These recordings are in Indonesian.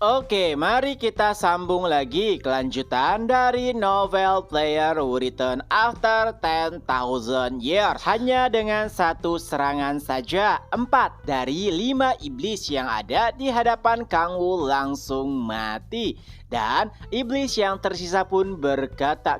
Oke, mari kita sambung lagi kelanjutan dari novel Player Who Return After 10,000 Years. Hanya dengan satu serangan saja, 4 dari 5 iblis yang ada di hadapan Kang Wu langsung mati. Dan iblis yang tersisa pun berkata,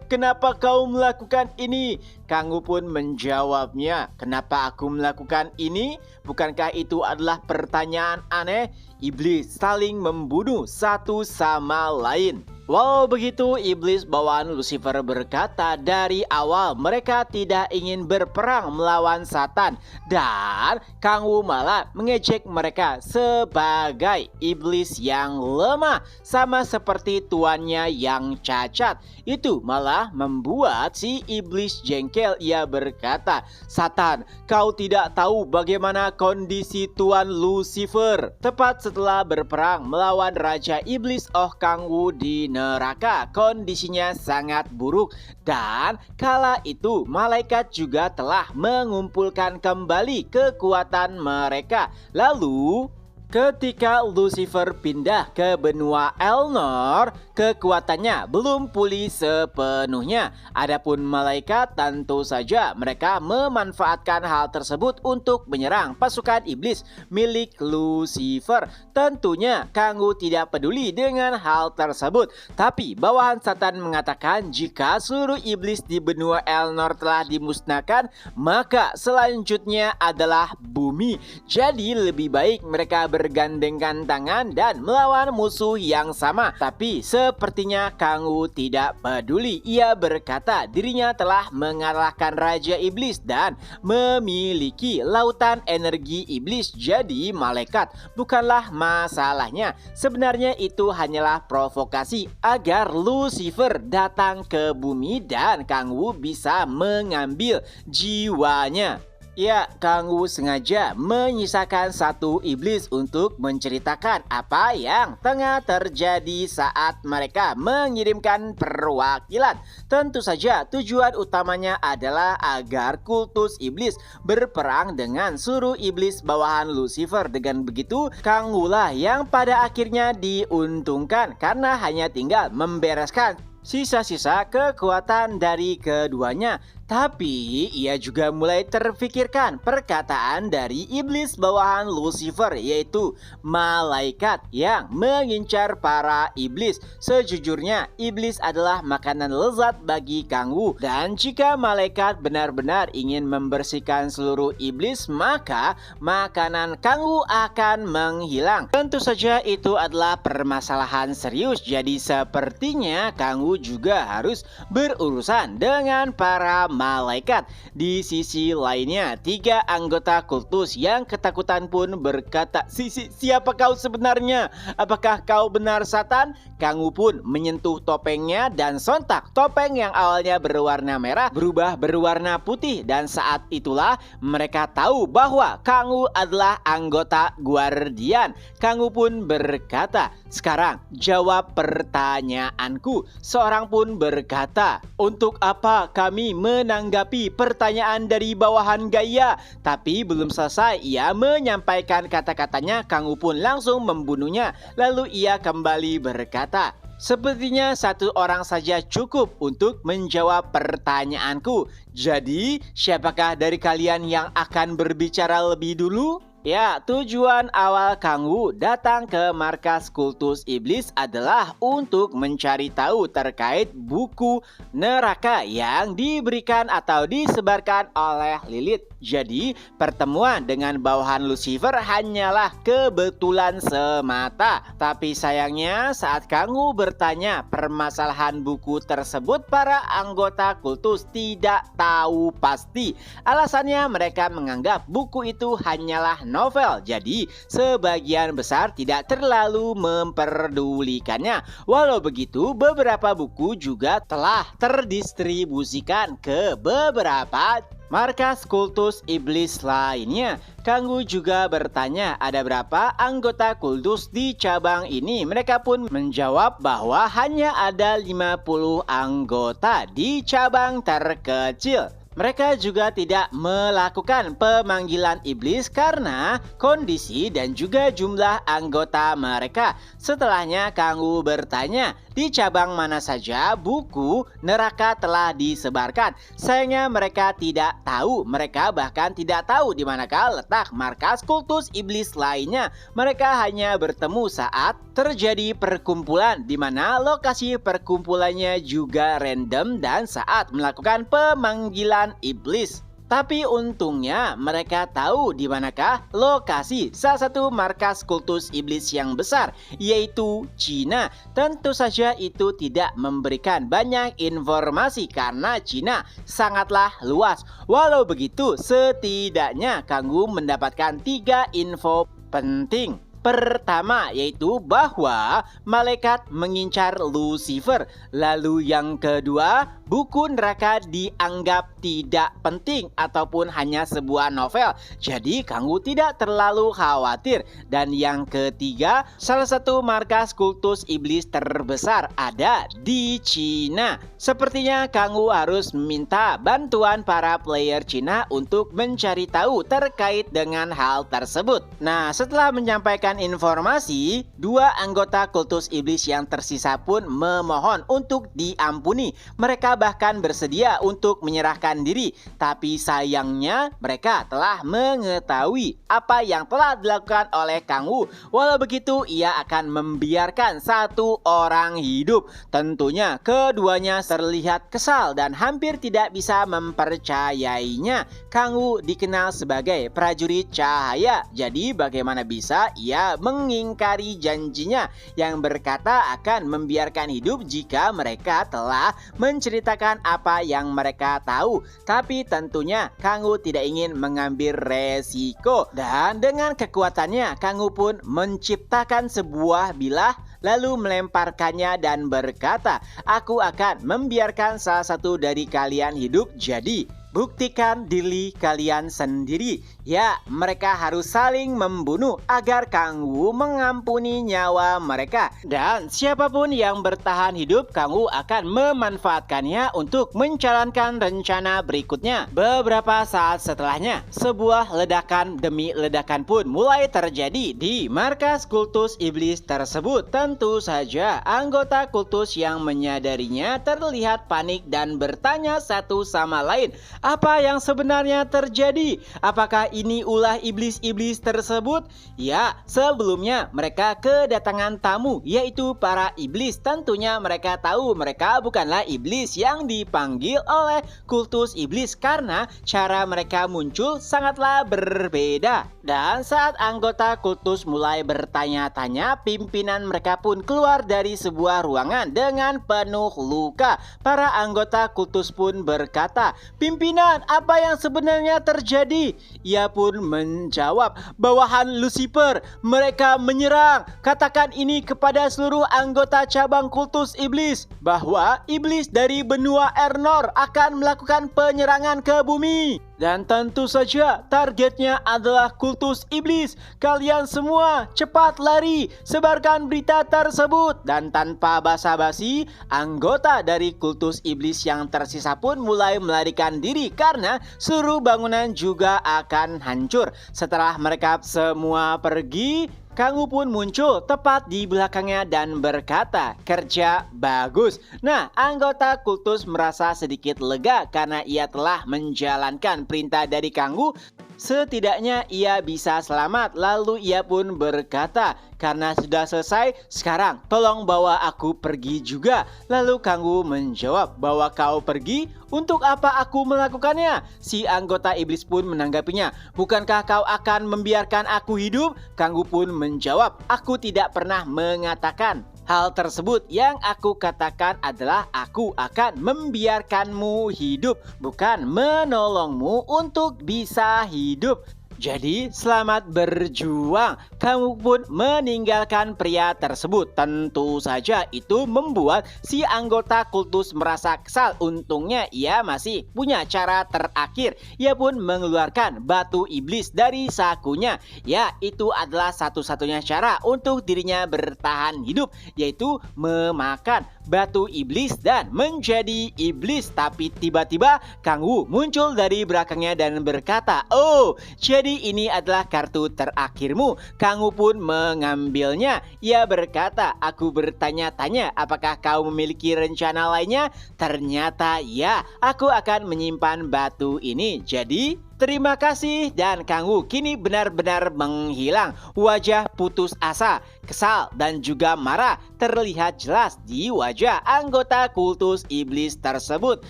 Kenapa kau melakukan ini?" Kang Wu pun menjawabnya, "Kenapa aku melakukan ini? Bukankah itu adalah pertanyaan aneh?" Iblis saling membunuh satu sama lain. Walau begitu, iblis bawaan Lucifer berkata dari awal mereka tidak ingin berperang melawan Satan, dan Kang Wu malah mengejek mereka sebagai iblis yang lemah, sama seperti tuannya yang cacat. Itu malah membuat si iblis jengkel. Ia berkata, "Satan, kau tidak tahu bagaimana kondisi Tuan Lucifer." Tepat setelah berperang melawan Raja Iblis Kang Wu di neraka, kondisinya sangat buruk, dan kala itu malaikat juga telah mengumpulkan kembali kekuatan mereka. Lalu ketika Lucifer pindah ke benua Elnor, kekuatannya belum pulih sepenuhnya. Adapun malaikat, tentu saja mereka memanfaatkan hal tersebut untuk menyerang pasukan iblis milik Lucifer. Tentunya Kang Wu tidak peduli dengan hal tersebut. Tapi bawahan Satan mengatakan jika seluruh iblis di benua Elnor telah dimusnahkan, maka selanjutnya adalah bumi. Jadi lebih baik mereka bergandengan tangan dan melawan musuh yang sama. Tapi sepertinya Kang Wu tidak peduli. Ia berkata dirinya telah mengalahkan Raja Iblis dan memiliki lautan energi iblis. Jadi malaikat bukanlah masalahnya. Sebenarnya itu hanyalah provokasi agar Lucifer datang ke bumi dan Kang Wu bisa mengambil jiwanya. Ya, Kang Wu sengaja menyisakan satu iblis untuk menceritakan apa yang tengah terjadi saat mereka mengirimkan perwakilan. Tentu saja tujuan utamanya adalah agar kultus iblis berperang dengan suruh iblis bawahan Lucifer. Dengan begitu, Kang Wu lah yang pada akhirnya diuntungkan karena hanya tinggal membereskan sisa-sisa kekuatan dari keduanya. Tapi ia juga mulai terfikirkan perkataan dari iblis bawahan Lucifer, yaitu malaikat yang mengincar para iblis. Sejujurnya iblis adalah makanan lezat bagi Kang Wu, dan jika malaikat benar-benar ingin membersihkan seluruh iblis, maka makanan Kang Wu akan menghilang. Tentu saja itu adalah permasalahan serius. Jadi sepertinya Kang Wu juga harus berurusan dengan para malaikat. Di sisi lainnya, 3 anggota kultus yang ketakutan pun berkata, Siapa kau sebenarnya? Apakah kau benar Satan?" Kang Wu pun menyentuh topengnya dan sontak topeng yang awalnya berwarna merah berubah berwarna putih, dan saat itulah mereka tahu bahwa Kang Wu adalah anggota Guardian. Kang Wu pun berkata, "Sekarang jawab pertanyaanku." Seorang pun berkata, "Untuk apa kami menanggapi pertanyaan dari bawahan Gaia?" Tapi belum selesai ia menyampaikan kata-katanya, Kang Wu pun langsung membunuhnya. Lalu ia kembali berkata, "Sepertinya satu orang saja cukup untuk menjawab pertanyaanku. Jadi, siapakah dari kalian yang akan berbicara lebih dulu?" Ya, tujuan awal Kang Wu datang ke markas kultus iblis adalah untuk mencari tahu terkait buku neraka yang diberikan atau disebarkan oleh Lilith. Jadi, pertemuan dengan bawahan Lucifer hanyalah kebetulan semata. Tapi sayangnya saat Kang Wu bertanya permasalahan buku tersebut, para anggota kultus tidak tahu pasti. Alasannya mereka menganggap buku itu hanyalah novel, jadi sebagian besar tidak terlalu memperdulikannya. Walau begitu, beberapa buku juga telah terdistribusikan ke beberapa markas kultus iblis lainnya. Kang Wu juga bertanya ada berapa anggota kultus di cabang ini. Mereka pun menjawab bahwa hanya ada 50 anggota di cabang terkecil. Mereka juga tidak melakukan pemanggilan iblis karena kondisi dan juga jumlah anggota mereka. Setelahnya Kang Wu bertanya, di cabang mana saja buku neraka telah disebarkan. Sayangnya mereka tidak tahu, mereka bahkan tidak tahu di manakah letak markas kultus iblis lainnya. Mereka hanya bertemu saat terjadi perkumpulan, di mana lokasi perkumpulannya juga random dan saat melakukan pemanggilan iblis. Tapi untungnya mereka tahu di manakah lokasi salah satu markas kultus iblis yang besar, yaitu Cina. Tentu saja itu tidak memberikan banyak informasi karena Cina sangatlah luas. Walau begitu, setidaknya Kang Wu mendapatkan 3 info penting. Pertama, yaitu bahwa malaikat mengincar Lucifer. Lalu yang kedua, buku neraka dianggap tidak penting ataupun hanya sebuah novel. Jadi Kang Wu tidak terlalu khawatir. Dan yang ketiga, salah satu markas kultus iblis terbesar ada di Cina. Sepertinya Kang Wu harus meminta bantuan para player Cina untuk mencari tahu terkait dengan hal tersebut. Nah, setelah menyampaikan informasi, 2 anggota kultus iblis yang tersisa pun memohon untuk diampuni. Mereka bahkan bersedia untuk menyerahkan diri, tapi sayangnya mereka telah mengetahui apa yang telah dilakukan oleh Kang Wu. Walau begitu, ia akan membiarkan 1 orang hidup. Tentunya keduanya terlihat kesal dan hampir tidak bisa mempercayainya. Kang Wu dikenal sebagai prajurit cahaya, jadi bagaimana bisa ia mengingkari janjinya yang berkata akan membiarkan hidup jika mereka telah menceritakan apa yang mereka tahu. Tapi tentunya Kang Wu tidak ingin mengambil resiko, dan dengan kekuatannya Kang Wu pun menciptakan sebuah bilah lalu melemparkannya dan berkata, "Aku akan membiarkan salah satu dari kalian hidup, jadi buktikan diri kalian sendiri." Ya, mereka harus saling membunuh agar Kang Wu mengampuni nyawa mereka. Dan siapapun yang bertahan hidup, Kang Wu akan memanfaatkannya untuk menjalankan rencana berikutnya. Beberapa saat setelahnya, sebuah ledakan demi ledakan pun mulai terjadi di markas kultus iblis tersebut. Tentu saja anggota kultus yang menyadarinya terlihat panik dan bertanya satu sama lain, apa yang sebenarnya terjadi? Apakah ini ulah iblis-iblis tersebut? Ya, sebelumnya mereka kedatangan tamu, yaitu para iblis. Tentunya mereka tahu mereka bukanlah iblis yang dipanggil oleh kultus iblis karena cara mereka muncul sangatlah berbeda. Dan saat anggota kultus mulai bertanya-tanya, pimpinan mereka pun keluar dari sebuah ruangan dengan penuh luka. Para anggota kultus pun berkata, "Pimpinan, apa yang sebenarnya terjadi?" Ia pun menjawab, "Bawahan Lucifer, mereka menyerang. Katakan ini kepada seluruh anggota cabang kultus iblis, bahwa iblis dari benua Ernor akan melakukan penyerangan ke bumi. Dan tentu saja targetnya adalah kultus iblis. Kalian semua cepat lari, sebarkan berita tersebut." Dan tanpa basa-basi, anggota dari kultus iblis yang tersisa pun mulai melarikan diri karena seluruh bangunan juga akan hancur. Setelah mereka semua pergi, Kang Wu pun muncul tepat di belakangnya dan berkata, "Kerja bagus." Nah, anggota kultus merasa sedikit lega karena ia telah menjalankan perintah dari Kang Wu. Setidaknya ia bisa selamat. Lalu ia pun berkata, "Karena sudah selesai, sekarang tolong bawa aku pergi juga." Lalu Kang Wu menjawab, "Bawa kau pergi? Untuk apa aku melakukannya?" Si anggota iblis pun menanggapinya, "Bukankah kau akan membiarkan aku hidup?" Kang Wu pun menjawab, "Aku tidak pernah mengatakan hal tersebut. Yang aku katakan adalah aku akan membiarkanmu hidup, bukan menolongmu untuk bisa hidup. Jadi selamat berjuang." Kamu pun meninggalkan pria tersebut. Tentu saja itu membuat si anggota kultus merasa kesal. Untungnya ia masih punya cara terakhir. Ia pun mengeluarkan batu iblis dari sakunya. Ya, itu adalah satu-satunya cara untuk dirinya bertahan hidup, yaitu memakan batu iblis dan menjadi iblis. Tapi tiba-tiba Kang Wu muncul dari belakangnya dan berkata, "Oh, jadi ini adalah kartu terakhirmu." Kang Wu pun mengambilnya. Ia berkata, "Aku bertanya-tanya, apakah kau memiliki rencana lainnya?" Ternyata ya, aku akan menyimpan batu ini. Jadi terima kasih, dan Kang Wu kini benar-benar menghilang. Wajah putus asa, kesal, dan juga marah terlihat jelas di wajah anggota kultus iblis tersebut.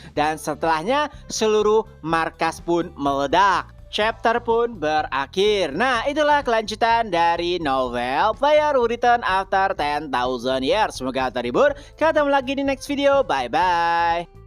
Dan setelahnya seluruh markas pun meledak. Chapter pun berakhir. Nah, itulah kelanjutan dari novel Player Who Return After 10,000 Years. Semoga terhibur. Ketemu lagi di next video. Bye-bye.